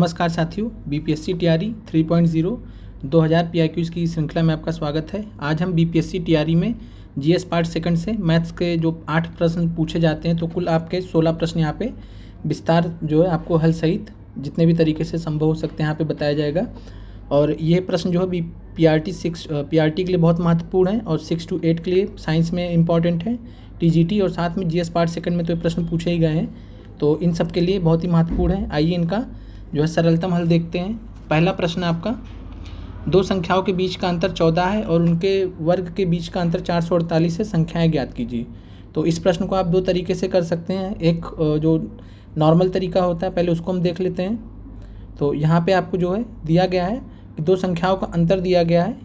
नमस्कार साथियों, BPSC TRE 3.0 2000 पीआईक्यूज़ की श्रृंखला में आपका स्वागत है। आज हम बीपीएससी टीआरई में जीएस पार्ट सेकंड से मैथ्स के जो 8 प्रश्न पूछे जाते हैं, तो कुल आपके 16 प्रश्न यहाँ पे विस्तार जो है आपको हल सहित जितने भी तरीके से संभव हो सकते हैं यहाँ पे बताया जाएगा। और ये प्रश्न जो है पीआरटी के लिए बहुत महत्वपूर्ण है और 6 to 8 के लिए साइंस में इम्पॉर्टेंट है, टीजीटी और साथ में जीएस पार्ट सेकंड में तो ये प्रश्न पूछे ही गए हैं, तो इन सब के लिए बहुत ही महत्वपूर्ण है। आइए इनका जो है सरलतम हल देखते हैं। पहला प्रश्न आपका, दो संख्याओं के बीच का अंतर 14 है और उनके वर्ग के बीच का अंतर 448 है, संख्याएं ज्ञात कीजिए। तो इस प्रश्न को आप दो तरीके से कर सकते हैं। एक जो नॉर्मल तरीका होता है, पहले उसको हम देख लेते हैं। तो यहाँ पे आपको जो है दिया गया है कि दो संख्याओं का अंतर दिया गया है।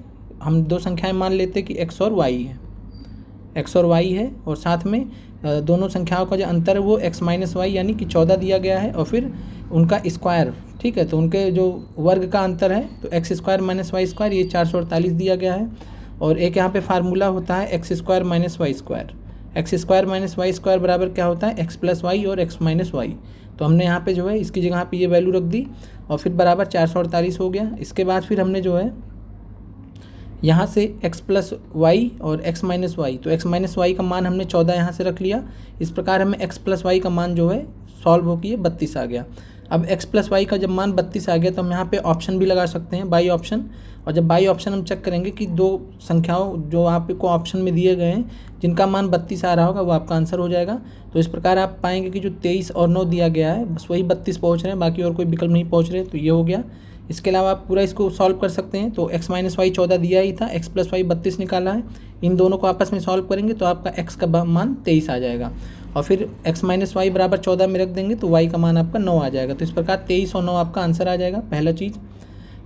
हम दो संख्याएं मान लेते हैं कि x और y है, x और y है, और साथ में दोनों संख्याओं का जो अंतर है वो x माइनस वाई यानी कि 14 दिया गया है, और फिर उनका स्क्वायर, ठीक है, तो उनके जो वर्ग का अंतर है तो x square minus y square, ये 448 दिया गया है। और एक यहाँ पे फार्मूला होता है x square minus y square. X square minus y square बराबर क्या होता है, एक्स प्लस वाई और एक्स माइनस वाई। तो हमने यहाँ पे जो है इसकी जगह पे ये वैल्यू रख दी और फिर बराबर 448 हो गया। इसके बाद फिर हमने जो है यहाँ से x प्लस वाई और x माइनस वाई, तो x माइनस वाई का मान हमने 14 यहाँ से रख लिया। इस प्रकार हमें x प्लस वाई का मान जो है सॉल्व हो के 32 आ गया। अब x प्लस वाई का जब मान 32 आ गया तो हम यहाँ पे ऑप्शन भी लगा सकते हैं, बाई ऑप्शन। और जब बाई ऑप्शन हम चेक करेंगे कि दो संख्याओं जो आपको ऑप्शन में दिए गए हैं जिनका मान 32 आ रहा होगा वो आपका आंसर हो जाएगा। तो इस प्रकार आप पाएंगे कि जो 23 और 9 दिया गया है बस वही 32 पहुँच रहे हैं, बाकी और कोई विकल्प नहीं पहुँच रहे, तो ये हो गया। इसके अलावा आप पूरा इसको सॉल्व कर सकते हैं। तो x माइनस वाई 14 दिया ही था, x प्लस वाई 32 निकाला है, इन दोनों को आपस में सॉल्व करेंगे तो आपका x का मान 23 आ जाएगा। और फिर x माइनस वाई बराबर 14 में रख देंगे तो y का मान आपका 9 आ जाएगा। तो इस प्रकार 23 और 9 आपका आंसर आ जाएगा, पहला चीज़।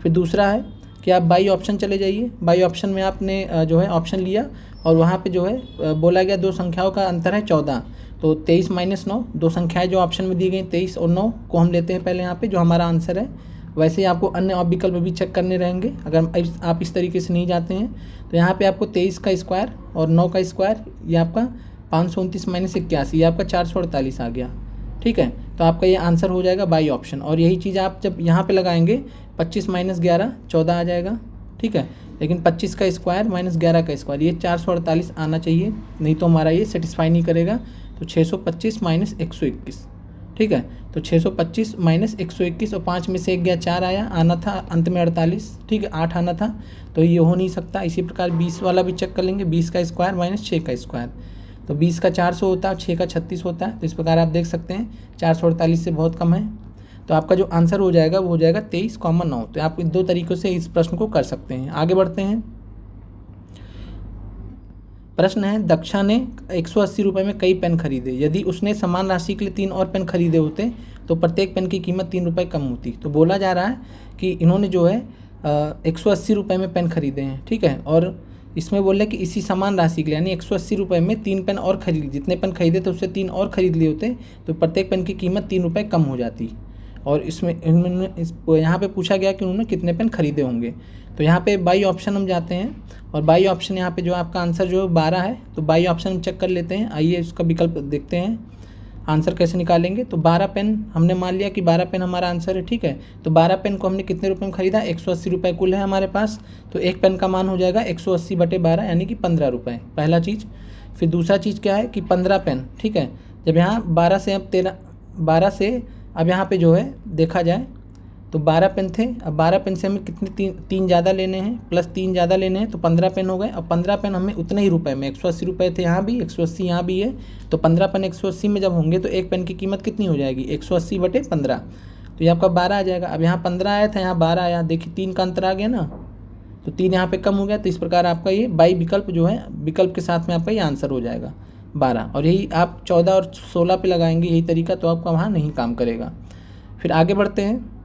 फिर दूसरा है कि आप बाई ऑप्शन चले जाइए। बाई ऑप्शन में आपने जो है ऑप्शन लिया और वहाँ पे जो है बोला गया दो संख्याओं का अंतर है 14, तो 23 माइनस 9, दो संख्याएँ जो ऑप्शन में दी गई 23 और 9 को हम लेते हैं पहले यहाँ पे जो हमारा आंसर है। वैसे ही आपको अन्य विकल्प भी चेक करने रहेंगे अगर आप इस तरीके से नहीं जाते हैं। तो यहाँ पे आपको 23 का स्क्वायर और 9 का स्क्वायर, ये आपका 529 माइनस 81, ये आपका 448 आ गया, ठीक है। तो आपका ये आंसर हो जाएगा बाई ऑप्शन। और यही चीज़ आप जब यहाँ पे लगाएंगे 25 माइनस 11 14 आ जाएगा, ठीक है। लेकिन 25 का स्क्वायर माइनस 11 का स्क्वायर, ये 448 आना चाहिए, नहीं तो हमारा ये सेटिस्फाई नहीं करेगा। तो 625 माइनस 121, ठीक है। तो 625 माइनस 121 और 5 में से 1 गया 4 आया, आना था अंत में 48, ठीक है, 8 आना था, तो ये हो नहीं सकता। इसी प्रकार 20 वाला भी चेक कर लेंगे, 20 का स्क्वायर माइनस 6 का स्क्वायर, तो 20 का 400 होता है, 6 का 36 होता है। तो इस प्रकार आप देख सकते हैं 448 से बहुत कम है। तो आपका जो आंसर हो जाएगा वो हो जाएगा 23,9। तो आप दो तरीक़ों से इस प्रश्न को कर सकते हैं। आगे बढ़ते हैं। प्रश्न है, दक्षा ने 180 रुपये में कई पेन खरीदे। यदि उसने समान राशि के लिए 3 और पेन खरीदे होते तो प्रत्येक पेन की कीमत 3 रुपये कम होती। तो बोला जा रहा है कि इन्होंने जो है 180 रुपये में पेन खरीदे हैं, ठीक है। और इसमें बोल रहे कि इसी समान राशि के लिए यानी 180 रुपये में 3 पेन और खरीद, जितने पेन खरीदे थे उससे 3 और खरीद लिए होते तो प्रत्येक पेन की कीमत 3 रुपये कम हो जाती। और इसमें यहाँ पे पूछा गया कि उन्होंने कितने पेन खरीदे होंगे। तो यहाँ पे बाई ऑप्शन हम जाते हैं और बाई ऑप्शन यहाँ पे जो आपका आंसर जो 12 है, तो बाई ऑप्शन हम चेक कर लेते हैं। आइए इसका विकल्प देखते हैं, आंसर कैसे निकालेंगे। तो 12 पेन हमने मान लिया कि 12 पेन हमारा आंसर है, ठीक है। तो 12 पेन को हमने कितने रुपए में खरीदा, 180 रुपये कुल है हमारे पास, तो एक पेन का मान हो जाएगा 180/12 यानी कि 15 रुपये, पहला चीज़। फिर दूसरा चीज़ क्या है कि 15 पेन, ठीक है। जब यहाँ 12 से अब यहाँ पे जो है देखा जाए तो 12 पेन थे, अब 12 पेन से हमें कितने तीन ज़्यादा लेने हैं, प्लस 3 ज़्यादा लेने हैं, तो 15 पेन हो गए। अब 15 पेन हमें उतने ही रुपए में, 180 रुपये थे यहाँ भी, 180 यहाँ भी है, तो 15 पेन 180 में जब होंगे तो एक पेन की कीमत कितनी हो जाएगी, 180/15, तो ये आपका 12 आ जाएगा। अब यहाँ 15 आया था, यहाँ 12 आया, देखिए 3 का अंतर आ गया ना, तो 3 यहाँ पर कम हो गया। तो इस प्रकार आपका ये बाई विकल्प जो है, विकल्प के साथ में आपका ये आंसर हो जाएगा 12। और यही आप 14 और 16 पे लगाएंगे यही तरीका, तो आपका वहाँ नहीं काम करेगा। फिर आगे बढ़ते हैं।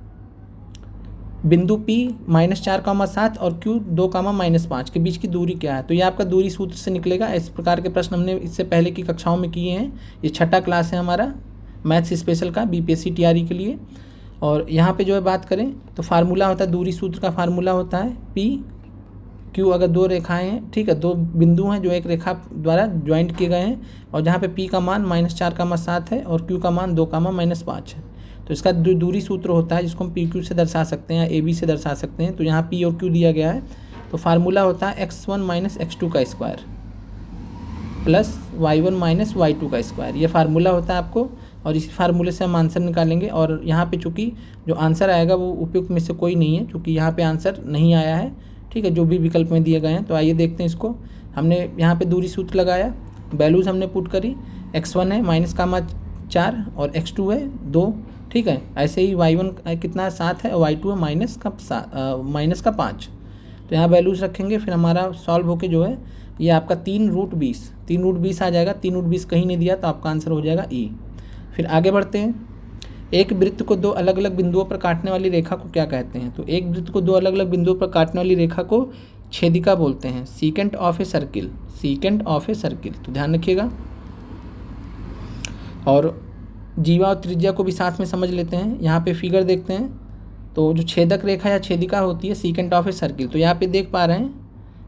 बिंदु P -4,7 और Q 2,-5 के बीच की दूरी क्या है। तो ये आपका दूरी सूत्र से निकलेगा। इस प्रकार के प्रश्न हमने इससे पहले की कक्षाओं में किए हैं। ये छठा क्लास है हमारा मैथ्स स्पेशल का बीपीएससी टीआरई के लिए। और यहाँ पे जो है बात करें तो फार्मूला होता है, दूरी सूत्र का फार्मूला होता है P Q। अगर दो रेखाएं हैं, ठीक है, दो बिंदु हैं जो एक रेखा द्वारा ज्वाइंट किए गए हैं, और जहाँ पे P का मान -4,7 है और Q का मान 2,-5 है। तो इसका जो दूरी सूत्र होता है जिसको हम पी क्यू से दर्शा सकते हैं या ए बी से दर्शा सकते हैं, तो यहाँ पी और क्यू दिया गया है, तो फार्मूला होता है x1 माइनस x2 का square plus y1 minus y2 का स्क्वायर। ये फार्मूला होता है आपको, और इसी फार्मूले से हम आंसर निकालेंगे। और यहाँ पे चूँकि जो आंसर आएगा वो उपयुक्त में से कोई नहीं है, क्योंकि यहाँ पे आंसर नहीं आया है, ठीक है, जो भी विकल्प में दिए गए हैं। तो आइए देखते हैं इसको। हमने यहाँ पे दूरी सूत्र लगाया, वैल्यूज़ हमने पुट करी, x1 है माइनस का 4 और x2 है 2, ठीक है। ऐसे ही y1 कितना 7 है और y2 है माइनस का 5। तो यहाँ वैल्यूज़ रखेंगे, फिर हमारा सॉल्व होके जो है ये आपका 3√20 आ जाएगा। 3√20 कहीं नहीं दिया तो आपका आंसर हो जाएगा ई। फिर आगे बढ़ते हैं। एक वृत्त को दो अलग अलग बिंदुओं पर काटने वाली रेखा को क्या कहते हैं? तो एक वृत्त को दो अलग अलग बिंदुओं पर काटने वाली रेखा को छेदिका बोलते हैं, secant of a circle, secant of a circle. तो ध्यान रखिएगा। और जीवा और त्रिज्या को भी साथ में समझ लेते हैं। यहाँ पे फिगर देखते हैं, तो जो छेदक रेखा या छेदिका होती है सीकेंट ऑफ ए सर्किल, तो यहाँ पे देख पा रहे हैं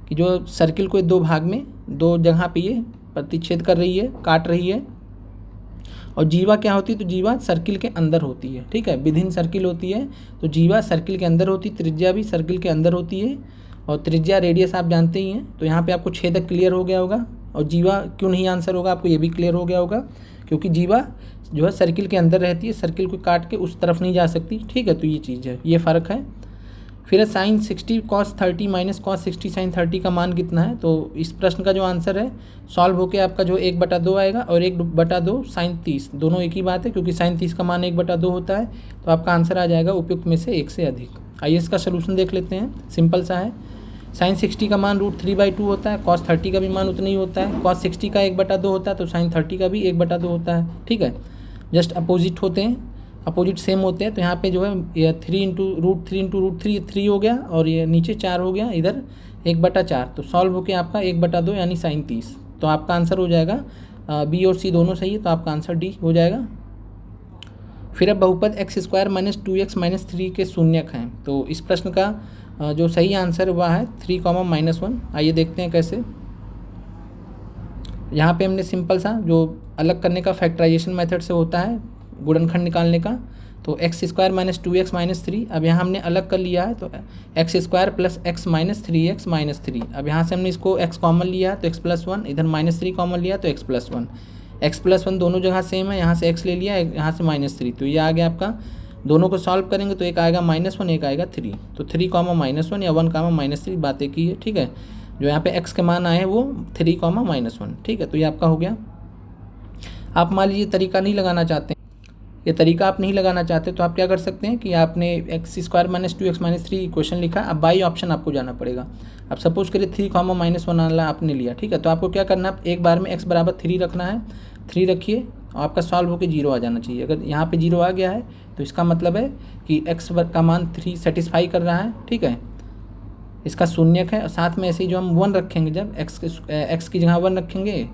कि जो सर्किल को दो भाग में, दो जगह पे ये प्रतिच्छेद कर रही है, काट रही है। और जीवा क्या होती है? तो जीवा सर्किल के अंदर होती है, ठीक है, विभिन्न सर्किल होती है, तो जीवा सर्किल के अंदर होती है, त्रिज्या भी सर्किल के अंदर होती है, और त्रिज्या रेडियस आप जानते ही हैं। तो यहाँ पे आपको छेदक क्लियर हो गया होगा, और जीवा क्यों नहीं आंसर होगा आपको ये भी क्लियर हो गया होगा, क्योंकि जीवा जो है सर्किल के अंदर रहती है, सर्किल को काट के उस तरफ नहीं जा सकती, ठीक है। तो ये चीज़ है, ये फ़र्क है। फिर sine 60 cos 30 minus cos 60 sine 30 का मान कितना है? तो इस प्रश्न का जो आंसर है सॉल्व होके आपका जो 1/2 आएगा, और 1/2 साइन 30, दोनों एक ही बात है, क्योंकि साइन 30 का मान 1/2 होता है। तो आपका आंसर आ जाएगा उपयुक्त में से 1 से अधिक। आइए इसका सोल्यूशन देख लेते हैं, सिंपल सा है। साइन 60 का मान √3/2 होता है, cos 30 का भी मान उतना ही होता है, cos 60 का 1/2 होता है, तो साइन 30 का भी 1/2 होता है, ठीक है। जस्ट अपोजिट होते हैं, अपोजिट सेम होते हैं। तो यहाँ पे जो है ये 3 इंटू √3 3 हो गया, और ये नीचे 4 हो गया, इधर 1/4। तो सॉल्व होके आपका 1/2 यानी साइन 30। तो आपका आंसर हो जाएगा बी और सी दोनों सही है, तो आपका आंसर डी हो जाएगा। फिर अब बहुपद x² माइनस 2x माइनस 3 के शून्यक हैं। तो इस प्रश्न का जो सही आंसर वह है 3, -1। आइए देखते हैं कैसे। यहाँ पे हमने सिंपल सा जो अलग करने का फैक्टराइजेशन मेथड से होता है, गुणनखंड निकालने का, तो x² माइनस 2x माइनस 3, अब यहाँ हमने अलग कर लिया है, तो x² plus x minus 3x minus 3। अब यहाँ से हमने इसको x कॉमन लिया तो x+1, इधर -3 कॉमन लिया तो x+1, x+1 दोनों जगह सेम है, यहाँ से x ले लिया, यहाँ से -3, तो ये आ गया आपका। दोनों को सॉल्व करेंगे तो एक आएगा -1, एक आएगा 3, तो 3, -1 या 1, -3 बातें की है, ठीक है। जो यहाँ पे x के मान आए हैं वो 3, -1, ठीक है। तो ये आपका हो गया। आप मान लीजिए तरीका नहीं लगाना चाहते, ये तरीका आप नहीं लगाना चाहते, तो आप क्या कर सकते हैं कि आपने x² minus 2x minus 3 equation लिखा, अब बाई ऑप्शन आपको जाना पड़ेगा। अब सपोज करिए 3, -1 वाला आपने लिया, ठीक है। तो आपको क्या करना है, एक बार में x बराबर 3 रखना है, 3 रखिए, आपका सॉल्व होकर 0 आ जाना चाहिए। अगर यहाँ पे 0 आ गया है तो इसका मतलब है कि x का मान 3 सेटिस्फाई कर रहा है, ठीक है, इसका शून्यक है। और साथ में ऐसे ही जो हम 1 रखेंगे, जब x की जगह 1 रखेंगे,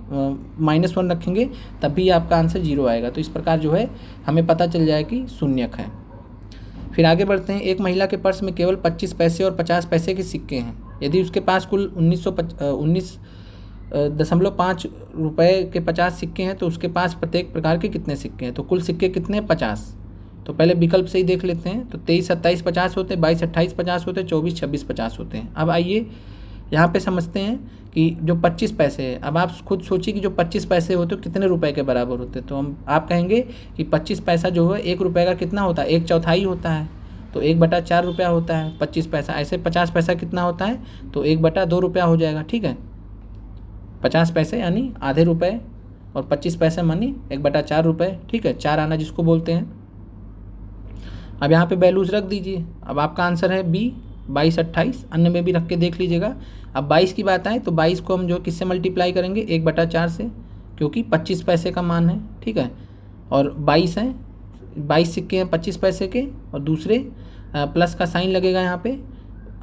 -1 रखेंगे, तब भी आपका आंसर 0 आएगा। तो इस प्रकार जो है हमें पता चल जाए कि शून्यक है। फिर आगे बढ़ते हैं। एक महिला के पर्स में केवल 25 पैसे और 50 पैसे के सिक्के हैं। यदि उसके पास कुल 19.5 रुपये के 50 सिक्के हैं, तो उसके पास प्रत्येक प्रकार के कितने सिक्के हैं? तो कुल सिक्के कितने? 50। तो पहले विकल्प से ही देख लेते हैं। तो 23, 27, 50 होते हैं, 22, 28, 50 होते हैं, 24, 26, 50 होते हैं। अब आइए यहाँ पे समझते हैं कि जो 25 पैसे है, अब आप खुद सोचिए कि जो 25 पैसे होते हैं कितने रुपए के बराबर होते हैं। तो आप कहेंगे कि 25 पैसा जो है 1 रुपये का कितना होता है? 1/4 होता है, तो 1/4 रुपया होता है 25 पैसा। ऐसे 50 पैसा कितना होता है? तो 1/2 रुपया हो जाएगा, ठीक है। 50 पैसे यानी आधे रुपये, और 25 पैसे मानी 1/4 रुपये, ठीक है, 4 आना जिसको बोलते हैं। अब यहाँ पे वैल्यूज़ रख दीजिए। अब आपका आंसर है बी, 22, 28, अन्य में भी रख के देख लीजिएगा। अब 22 की बात आए तो 22 को हम जो किससे मल्टीप्लाई करेंगे? 1/4 से, क्योंकि 25 पैसे का मान है, ठीक है। और 22 हैं, 22 सिक्के हैं 25 पैसे के, और दूसरे प्लस का साइन लगेगा यहाँ पे।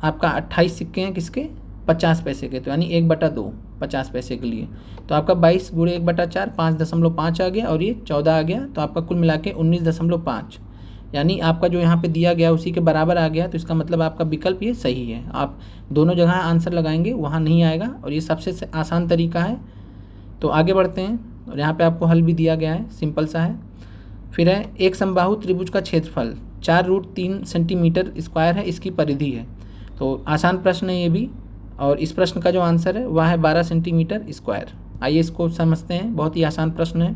आपका 28 सिक्के हैं किसके? 50 पैसे के, तो यानी 1/2 50 पैसे के लिए। तो आपका 22 × 1/4 5.5 आ गया, और ये 14 आ गया, तो आपका कुल मिला के 19.5, यानी आपका जो यहाँ पे दिया गया उसी के बराबर आ गया। तो इसका मतलब आपका विकल्प ये सही है। आप दोनों जगह आंसर लगाएंगे, वहाँ नहीं आएगा, और ये सबसे आसान तरीका है। तो आगे बढ़ते हैं, और यहाँ पे आपको हल भी दिया गया है, सिंपल सा है। फिर है एक समबाहु त्रिभुज का क्षेत्रफल 4√3 सेंटीमीटर स्क्वायर है, इसकी परिधि है। तो आसान प्रश्न है ये भी, और इस प्रश्न का जो आंसर है वह है 12 सेंटीमीटर स्क्वायर। आइए इसको समझते हैं, बहुत ही आसान प्रश्न है।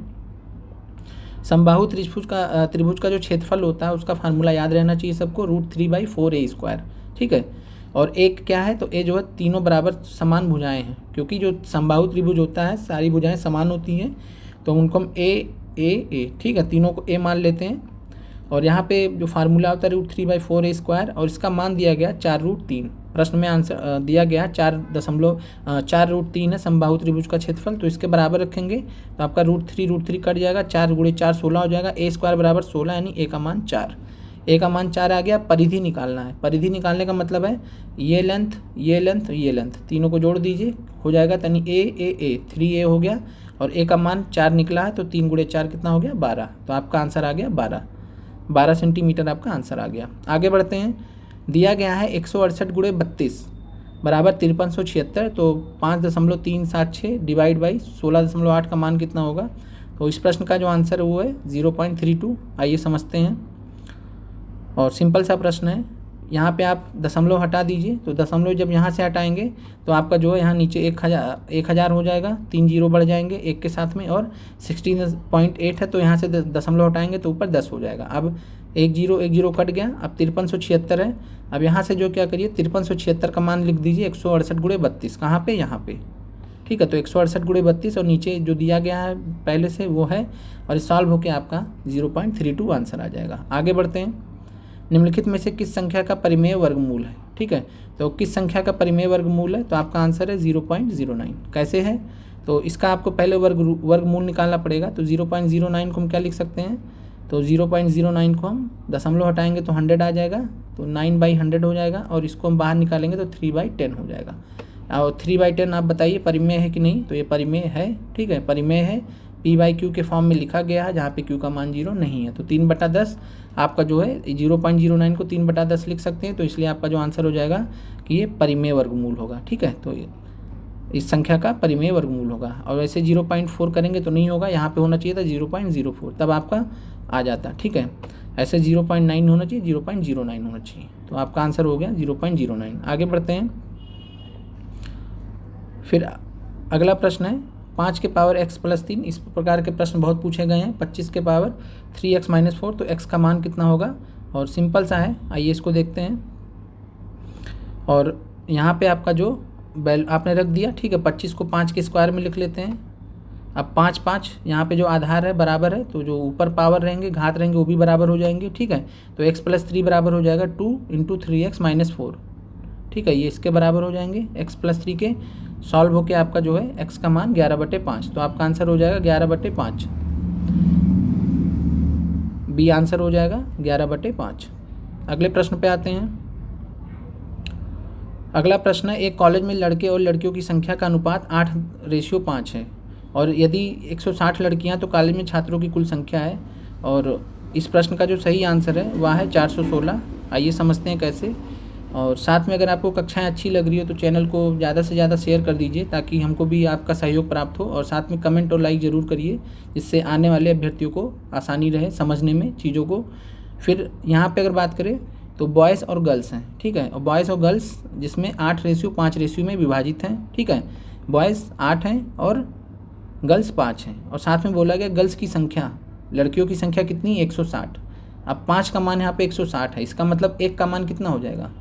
समबाहु त्रिभुज का जो क्षेत्रफल होता है उसका फार्मूला याद रहना चाहिए सबको, √3/4a²। ठीक है, और एक क्या है, तो ए जो है तीनों बराबर समान भुजाएं हैं, क्योंकि जो समबाहु त्रिभुज होता है सारी भुजाएं समान होती हैं, तो उनको हम ए, ठीक है, तीनों को ए मान लेते हैं। और यहाँ पे जो फार्मूला होता है √3/4a², और इसका मान दिया गया 4√3। प्रश्न में आंसर दिया गया 4.4√3 है समबाहु त्रिभुज का क्षेत्रफल, तो इसके बराबर रखेंगे तो आपका √3 कट जाएगा, 4 × 4 16 हो जाएगा, a² बराबर 16, यानी ए का मान 4। ए का मान 4 आ गया। परिधि निकालना है, परिधि निकालने का मतलब है ये लेंथ, ये लेंथ, ये लेंथ, तीनों को जोड़ दीजिए, हो जाएगा, यानी ए 3a हो गया, और ए का मान 4 निकला है, तो 3 × 4 कितना हो गया, 12। तो आपका आंसर आ गया 12 सेंटीमीटर आपका आंसर आ गया। आगे बढ़ते हैं। दिया गया है 168 × 32 बराबर 5376, तो 5.376 डिवाइड बाई 16.8 का मान कितना होगा। तो इस प्रश्न का जो आंसर है वो है 0.32। आइए समझते हैं, और सिंपल सा प्रश्न है। यहाँ पे आप दशमलव हटा दीजिए, तो दशमलव जब यहाँ से हटाएंगे तो आपका जो है यहाँ नीचे 1000 हो जाएगा, 3 जीरो बढ़ जाएंगे एक के साथ में, और 16.8 है, तो यहाँ से दशमलव हटाएंगे तो ऊपर 10 हो जाएगा। अब एक जीरो कट गया, अब 5376 है। अब यहाँ से जो क्या करिए, 5376 का मान लिख दीजिए 168 × 32, कहाँ पे, यहाँ पे। ठीक है, तो 168 × 32 और नीचे जो दिया गया है पहले से वो है, और सॉल्व होकर आपका 0.32 आंसर आ जाएगा। आगे बढ़ते हैं। निम्नलिखित में से किस संख्या का परिमेय वर्गमूल है। ठीक है, तो किस संख्या का परिमेय वर्गमूल है, तो आपका आंसर है 0.09। कैसे है, तो इसका आपको पहले वर्गमूल निकालना पड़ेगा। तो 0.09 को हम क्या लिख सकते हैं, तो 0.09 को हम दशमलव हटाएंगे तो 100 आ जाएगा, तो 9/100 हो जाएगा, और इसको हम बाहर निकालेंगे तो 3/10 हो जाएगा। और 3/10 आप बताइए परिमेय है कि नहीं, तो ये परिमेय है। ठीक है, परिमेय है, p/q के फॉर्म में लिखा गया है, जहाँ पे q का मान 0 नहीं है। तो 3/10 आपका जो है 0.09 को 3/10 लिख सकते हैं, तो इसलिए आपका जो आंसर हो जाएगा कि ये परिमेय वर्गमूल होगा। ठीक है, तो इस संख्या का परिमेय वर्गमूल होगा। और वैसे 0.4 करेंगे तो नहीं होगा, यहाँ पे होना चाहिए था 0.04, तब आपका आ जाता। ठीक है, ऐसे 0.9 होना चाहिए, 0.09 होना चाहिए, तो आपका आंसर हो गया 0.09। आगे बढ़ते हैं। फिर अगला प्रश्न है 5 के पावर x + 3। इस प्रकार के प्रश्न बहुत पूछे गए हैं। 25 के पावर 3x - 4, तो x का मान कितना होगा, और सिंपल सा है, आइए इसको देखते हैं। और यहाँ पे आपका जो आपने रख दिया, ठीक है, 25 को 5 के स्क्वायर में लिख लेते हैं। अब 5 यहाँ पे जो आधार है बराबर है, तो जो ऊपर पावर रहेंगे, घात रहेंगे, वो भी बराबर हो जाएंगे। ठीक है, तो x + 3 बराबर हो जाएगा 2 × 3x - 4। ठीक है, ये इसके बराबर हो जाएंगे x + 3 के। सॉल्व होके आपका जो है x का मान 11/5, तो आपका आंसर हो जाएगा 11/5। बी आंसर हो जाएगा 11/5। अगले प्रश्न पे आते हैं। अगला प्रश्न है, एक कॉलेज में लड़के और लड़कियों की संख्या का अनुपात 8:5 है, और यदि 160 लड़कियां तो कॉलेज में छात्रों की कुल संख्या है। और इस प्रश्न का जो सही आंसर है वह है 416। आइए समझते हैं कैसे। और साथ में अगर आपको कक्षाएं अच्छी लग रही हो तो चैनल को ज़्यादा से ज़्यादा शेयर कर दीजिए, ताकि हमको भी आपका सहयोग प्राप्त हो। और साथ में कमेंट और लाइक ज़रूर करिए, जिससे आने वाले अभ्यर्थियों को आसानी रहे समझने में चीज़ों को। फिर यहाँ पे अगर बात करें तो बॉयज़ और गर्ल्स हैं। ठीक है, और बॉयज़ और गर्ल्स जिसमें 8:5 में विभाजित हैं। ठीक है, बॉयज़ 8 हैं और गर्ल्स 5 हैं। और साथ में बोला गया गर्ल्स की संख्या, लड़कियों की संख्या कितनी, 160। अब 5 का मान यहाँ पे 160 है, इसका मतलब 1 का मान कितना हो जाएगा,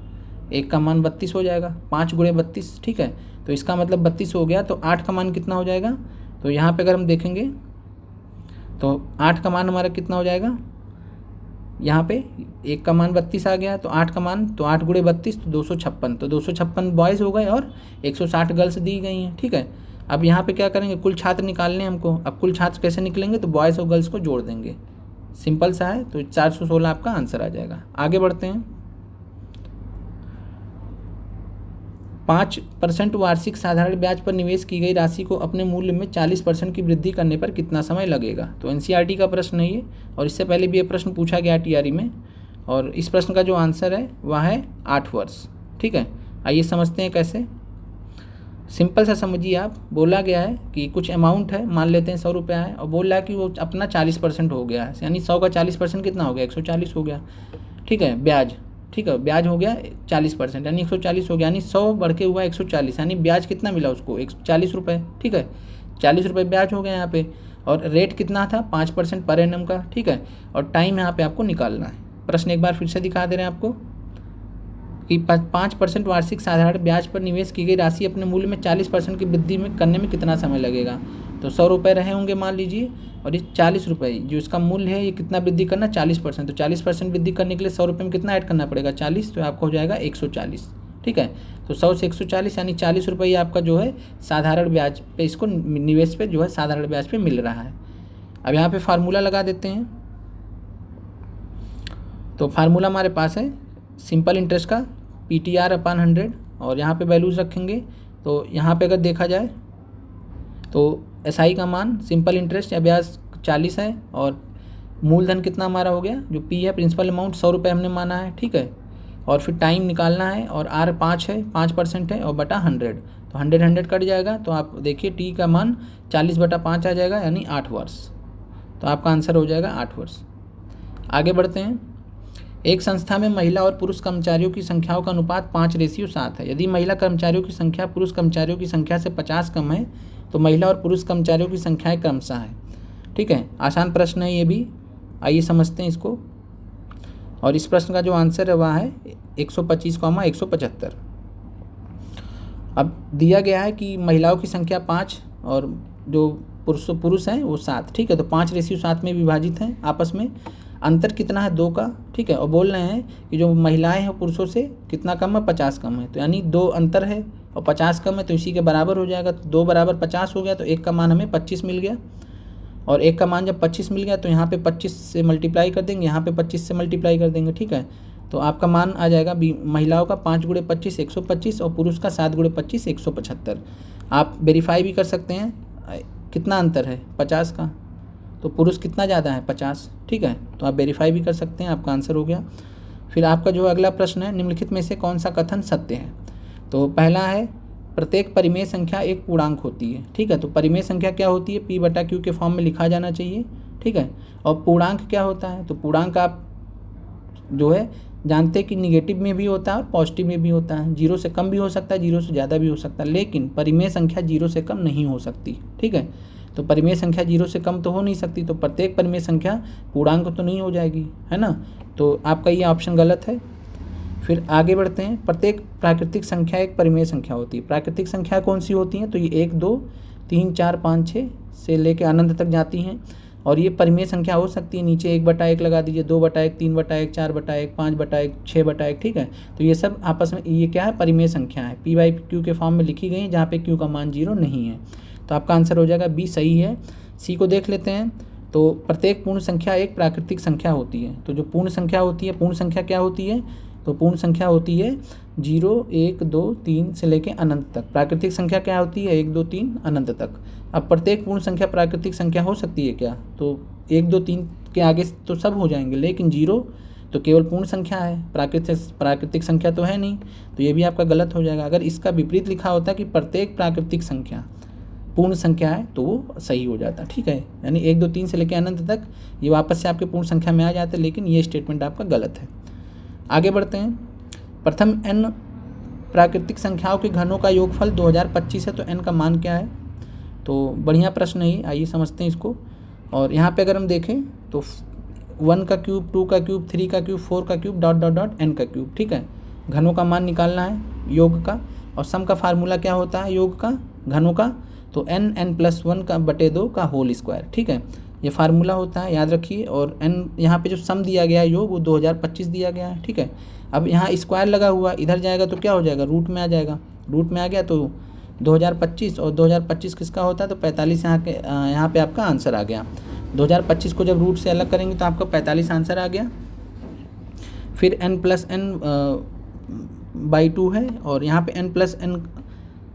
1 का मान 32 हो जाएगा, 5 × 32। ठीक है, तो इसका मतलब 32 हो गया। तो 8 का मान कितना हो जाएगा, तो यहाँ पे अगर हम देखेंगे तो 8 का मान हमारा कितना हो जाएगा, यहाँ पे 1 का मान 32 आ गया, तो 8 का मान, तो 8 × 32 तो 256। तो 256 बॉयज़ हो गए और 160 गर्ल्स दी गई हैं। ठीक है, अब यहाँ पे क्या करेंगे, कुल छात्र निकालने हमको। अब कुल छात्र कैसे निकलेंगे, तो बॉयज़ और गर्ल्स को जोड़ देंगे, सिंपल सा है। तो 416 आपका आंसर आ जाएगा। आगे बढ़ते हैं। 5% वार्षिक साधारण ब्याज पर निवेश की गई राशि को अपने मूल्य में 40% की वृद्धि करने पर कितना समय लगेगा। तो एनसीईआरटी का प्रश्न है ये, और इससे पहले भी ये प्रश्न पूछा गया टीआरई में। और इस प्रश्न का जो आंसर है वह है 8 वर्ष। ठीक है, आइए समझते हैं कैसे। सिंपल सा समझिए आप, बोला गया है कि कुछ अमाउंट है, मान लेते हैं 100 रुपया है, और बोल रहा है कि वो अपना 40% हो गया है, यानी 100 का 40% कितना हो गया, 140 हो गया। ठीक है, ब्याज, ठीक है, ब्याज हो गया 40%, यानी 140 हो गया, यानी 100 बढ़ के हुआ 140, यानी ब्याज कितना मिला उसको, 140 रुपये। ठीक है, 40 रुपये ब्याज हो गया यहाँ पे, और रेट कितना था, 5% पर एनम का। ठीक है, और टाइम यहाँ पे आपको निकालना है। प्रश्न एक बार फिर से दिखा दे रहे हैं आपको कि 5% वार्षिक साधारण ब्याज पर निवेश की गई राशि अपने मूल्य में 40% की वृद्धि में करने में कितना समय लगेगा। तो 100 रुपये रहे होंगे मान लीजिए, और ये 40 रुपये जो इसका मूल्य है, ये कितना वृद्धि करना, 40%। तो 40% वृद्धि करने के लिए 100 रुपये में कितना ऐड करना पड़ेगा, 40, तो आपको हो जाएगा 140। ठीक है, तो 100 से 140 यानी 40 रुपये आपका जो है साधारण ब्याज पे, इसको निवेश पे जो है साधारण ब्याज पे मिल रहा है। अब यहाँ पे फार्मूला लगा देते हैं। तो फार्मूला हमारे पास है सिंपल इंटरेस्ट का PTR/100, और यहाँ पे वैल्यूज़ रखेंगे। तो यहाँ पे अगर देखा जाए तो SI का मान, सिंपल इंटरेस्ट या ब्याज 40 है, और मूलधन कितना हमारा हो गया, जो P है प्रिंसिपल अमाउंट 100 रुपये हमने माना है। ठीक है, और फिर टाइम निकालना है, और R 5 है, 5% है, और बटा 100, तो 100 कट जाएगा। तो आप देखिए T का मान 40/5 आ जाएगा, यानी 8 वर्ष। तो आपका आंसर हो जाएगा 8 वर्ष। आगे बढ़ते हैं। एक संस्था में महिला और पुरुष कर्मचारियों की संख्याओं का अनुपात 5:7 है। यदि महिला कर्मचारियों की संख्या पुरुष कर्मचारियों की संख्या से 50 कम है, तो महिला और पुरुष कर्मचारियों की संख्याएं क्रमशः है। ठीक है, आसान प्रश्न है ये भी, आइए समझते हैं इसको। और इस प्रश्न का जो आंसर है वह है 125,175। अब दिया गया है कि महिलाओं की संख्या 5 और जो पुरुष हैं वो 7। ठीक है, तो 5:7 में विभाजित हैं आपस में। अंतर कितना है, 2 का। ठीक है, और बोल रहे हैं कि जो महिलाएं हैं पुरुषों से कितना कम है, 50 कम है। तो यानी 2 अंतर है और 50 कम है, तो इसी के बराबर हो जाएगा। तो 2 = 50 हो गया, तो 1 का मान हमें 25 मिल गया। और 1 का मान जब 25 मिल गया, तो यहाँ पे 25 से मल्टीप्लाई कर देंगे, यहाँ पे 25 से मल्टीप्लाई कर देंगे। ठीक है, तो आपका मान आ जाएगा महिलाओं का 5 × 25 125, और पुरुष का 7 × 25 175। आप वेरीफाई भी कर सकते हैं कितना अंतर है, 50 का। तो पुरुष कितना ज़्यादा है, 50। ठीक है, तो आप वेरीफाई भी कर सकते हैं, आपका आंसर हो गया। फिर आपका जो अगला प्रश्न है, निम्नलिखित में से कौन सा कथन सत्य है। तो पहला है प्रत्येक परिमेय संख्या एक पूर्णांक होती है। ठीक है, तो परिमेय संख्या क्या होती है, P/Q के फॉर्म में लिखा जाना चाहिए। ठीक है, और पूर्णांक क्या होता है, तो पूर्णांक आप जो है जानते हैं कि निगेटिव में भी होता है और पॉजिटिव में भी होता है। 0 से कम भी हो सकता है, 0 से ज़्यादा भी हो सकता है, लेकिन परिमेय संख्या 0 से कम नहीं हो सकती। ठीक है, तो परिमेय संख्या 0 से कम तो हो नहीं सकती, तो प्रत्येक परिमेय संख्या पूर्णांक तो नहीं हो जाएगी, है ना। तो आपका ये ऑप्शन गलत है। फिर आगे बढ़ते हैं। प्रत्येक प्राकृतिक संख्या एक परिमेय संख्या होती है। प्राकृतिक संख्या कौन सी होती हैं, तो ये 1 2 3 4 5 6 से लेकर अनंत तक जाती हैं, और ये परिमेय संख्या हो सकती है। नीचे 1/1 लगा दीजिए, 2/1 3/1 4/1 5/1 6/1। ठीक है, तो ये सब आपस में ये क्या है, परिमेय संख्या है, P/Q के फॉर्म में लिखी गई है, जहाँ पे Q का मान 0 नहीं है। तो आपका आंसर हो जाएगा B, सही है। C को देख लेते हैं। तो प्रत्येक पूर्ण संख्या एक प्राकृतिक संख्या होती है। तो जो पूर्ण संख्या होती है, पूर्ण संख्या क्या होती है, तो पूर्ण संख्या होती है 0 1 2 3 से लेके अनंत तक। प्राकृतिक संख्या क्या होती है, 1 2 3 अनंत तक। अब प्रत्येक पूर्ण संख्या प्राकृतिक संख्या हो सकती है क्या, तो 1 2 3 के आगे तो सब हो जाएंगे, लेकिन 0 तो केवल पूर्ण संख्या है, प्राकृतिक संख्या तो है नहीं। तो ये भी आपका गलत हो जाएगा। अगर इसका विपरीत लिखा होता कि प्रत्येक प्राकृतिक संख्या पूर्ण संख्या है, तो वो सही हो जाता। ठीक है, यानी 1 2 3 से लेकर अनंत तक ये वापस से आपके पूर्ण संख्या में आ जाते हैं, लेकिन ये स्टेटमेंट आपका गलत है। आगे बढ़ते हैं। प्रथम n प्राकृतिक संख्याओं के घनों का योगफल 2025 है, तो n का मान क्या है। तो बढ़िया प्रश्न है, आइए समझते हैं इसको। और यहाँ पे अगर हम देखें तो 1 का क्यूब, 2 का क्यूब, 3 का क्यूब, 4 का क्यूब, ... n का क्यूब। ठीक है, घनों का मान निकालना है योग का, और सम का फार्मूला क्या होता है योग का, घनों का, तो n+1 का बटे 2 का होल स्क्वायर। ठीक है, ये फार्मूला होता है, याद रखिए। और n यहाँ पे जो सम दिया गया है योग, वो 2025 दिया गया है। ठीक है, अब यहाँ स्क्वायर लगा हुआ, इधर जाएगा तो क्या हो जाएगा, रूट में आ जाएगा। रूट में आ गया तो 2025, और 2025 किसका होता है, तो 45 यहाँ पे आपका आंसर आ गया। 2025 को जब रूट से अलग करेंगे तो आपका 45 आंसर आ गया। फिर n+n/2 है, और यहाँ पे n+n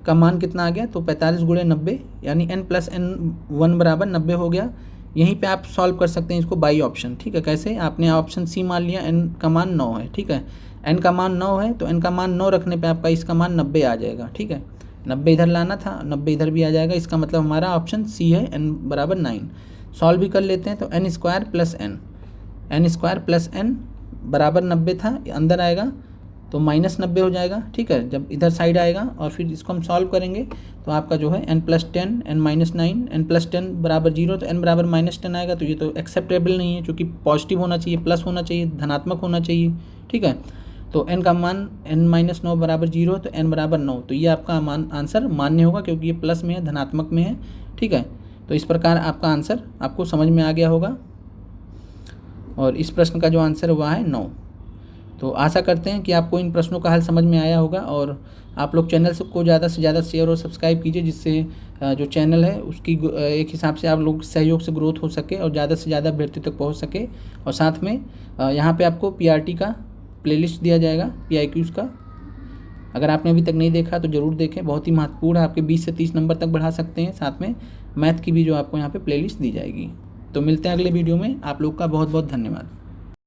का मान कितना आ गया, तो 45 × 90, यानी n+n1 = 90 हो गया। यहीं पे आप सॉल्व कर सकते हैं इसको बाई ऑप्शन। ठीक है, कैसे, आपने ऑप्शन सी मान लिया, n का मान 9 है। ठीक है, n का मान 9 है, तो n का मान 9 रखने पे आपका इसका मान 90 आ जाएगा। ठीक है, 90 इधर लाना था, 90 इधर भी आ जाएगा। इसका मतलब हमारा ऑप्शन सी है, n बराबर 9। सॉल्व भी कर लेते हैं तो n स्क्वायर प्लस n बराबर 90 था, बराबर आएगा तो -90 हो जाएगा। ठीक है, जब इधर साइड आएगा और फिर इसको हम सॉल्व करेंगे तो आपका जो है n + 10 n - 9 n + 10 बराबर 0, तो n बराबर -10 आएगा। तो ये तो एक्सेप्टेबल नहीं है, क्योंकि पॉजिटिव होना चाहिए, प्लस होना चाहिए, धनात्मक होना चाहिए। ठीक है, तो n का मान n - 9 बराबर 0, तो n बराबर 9, तो ये आपका आंसर मान्य होगा, क्योंकि ये प्लस में है, धनात्मक में है। ठीक है, तो इस प्रकार आपका आंसर आपको समझ में आ गया होगा, और इस प्रश्न का जो आंसर हुआ है 9। तो आशा करते हैं कि आपको इन प्रश्नों का हल समझ में आया होगा, और आप लोग चैनल को ज़्यादा से ज़्यादा शेयर और सब्सक्राइब कीजिए, जिससे जो चैनल है उसकी एक हिसाब से आप लोग सहयोग से ग्रोथ हो सके और ज़्यादा से ज़्यादा अभ्यर्थी तक पहुंच सके। और साथ में यहाँ पे आपको पीआरटी का प्लेलिस्ट दिया जाएगा, पीआईक्यूज़ का। अगर आपने अभी तक नहीं देखा तो ज़रूर देखें, बहुत ही महत्वपूर्ण है, आपके 20 से 30 नंबर तक बढ़ा सकते हैं। साथ में मैथ की भी जो आपको यहाँ पर प्लेलिस्ट दी जाएगी। तो मिलते हैं अगले वीडियो में, आप लोग का बहुत बहुत धन्यवाद।